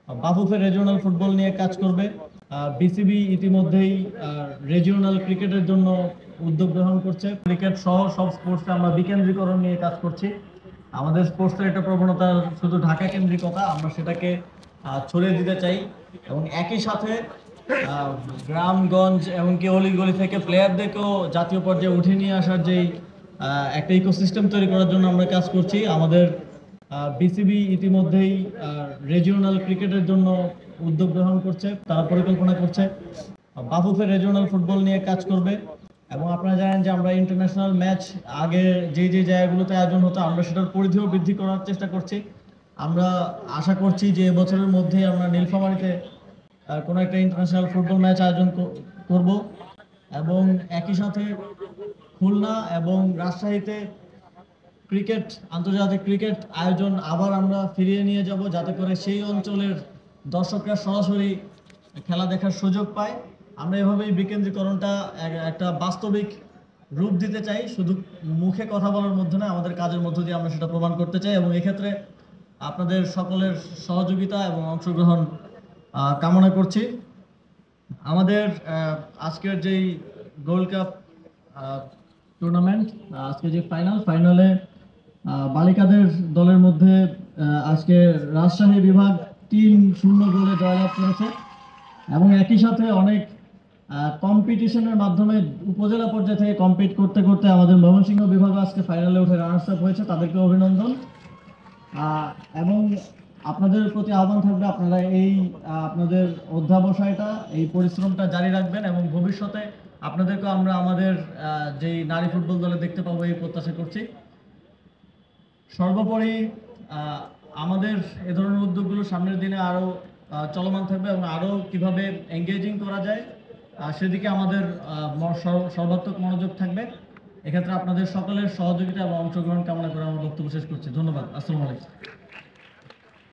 Bafufe regional football নিয়ে কাজ করবে। বিসিবি ইতিমধ্যেই রিজিওনাল ক্রিকেটের জন্য উদ্যোগ গ্রহণ করছে। ক্রিকেট সহ সব স্পোর্টসে আমরা বিকেন্দ্রীকরণ নিয়ে কাজ করছি। আমাদের স্পোর্টসের একটা প্রবণতা শুধু ঢাকা কেন্দ্রিকতা, আমরা সেটাকে ছড়িয়ে দিতে চাই এবং একই সাথে গ্রামগঞ্জ এমনকি অলিগলি থেকে প্লেয়ারদেরকেও জাতীয় পর্যায়ে উঠে নিয়ে আসার যেই একটা ইকোসিস্টেম তৈরি করার জন্য আমরা কাজ করছি। আমাদের বিসিবি ইতিমধ্যেই রিজিওনাল ক্রিকেটের জন্য উদ্যোগ গ্রহণ করছে, তারা পরিকল্পনা করছে। বাফুফে রিজিওনাল ফুটবল নিয়ে কাজ করবে এবং আপনারা জানেন যে আমরা ইন্টারন্যাশনাল ম্যাচ আগে যে যে জায়গাগুলোতে আয়োজন হতো আমরা সেটার পরিধিও বৃদ্ধি করার চেষ্টা করছি। আমরা আশা করছি যে এবছরের মধ্যেই আমরা নীলফামারীতে কোনো একটা ইন্টারন্যাশনাল ফুটবল ম্যাচ আয়োজন করব এবং একই সাথে খুলনা এবং রাজশাহীতে ক্রিকেট আন্তর্জাতিক ক্রিকেট আয়োজন আবার আমরা ফিরিয়ে নিয়ে যাব, যাতে করে সেই অঞ্চলের দর্শকরা সরাসরি খেলা দেখার সুযোগ পায়। আমরা এভাবেই বিকেন্দ্রীকরণটা একটা বাস্তবিক রূপ দিতে চাই, শুধু মুখে কথা বলার মধ্যে না, আমাদের কাজের মধ্য দিয়ে আমরা সেটা প্রমাণ করতে চাই এবং এক্ষেত্রে আপনাদের সকলের সহযোগিতা এবং অংশগ্রহণ কামনা করছি। আমাদের আজকের যেই গোল্ড কাপ টুর্নামেন্ট, আজকে যে ফাইনালে বালিকাদের দলের মধ্যে আজকে রাজশাহী বিভাগ 3-0 গোলে জয়লাভ করেছে এবং একই সাথে অনেক কম্পিটিশনের মাধ্যমে উপজেলা পর্যায়ে থেকে কম্পিট করতে করতে আমাদের ময়মনসিংহ বিভাগ আজকে ফাইনালে উঠে রানার্স আপ হয়েছে, তাদেরকে অভিনন্দন। এবং আপনাদের প্রতি আহ্বান থাকবে আপনারা এই আপনাদের অধ্যাবসায়টা, এই পরিশ্রমটা জারি রাখবেন এবং ভবিষ্যতে আপনাদেরকে আমরা আমাদের যেই নারী ফুটবল দলে দেখতে পাবো এই প্রত্যাশা করছি। সর্বোপরি আমাদের এ ধরনের উদ্যোগগুলো সামনের দিনে আরও চলমান থাকবে এবং আরও কিভাবে এঙ্গেজিং করা যায় সেদিকে আমাদের সর্বাত্মক মনোযোগ থাকবে। এক্ষেত্রে আপনাদের সকলের সহযোগিতা এবং অংশগ্রহণ কামনা করে আমার বক্তব্য শেষ করছি। ধন্যবাদ। আসসালামু আলাইকুম।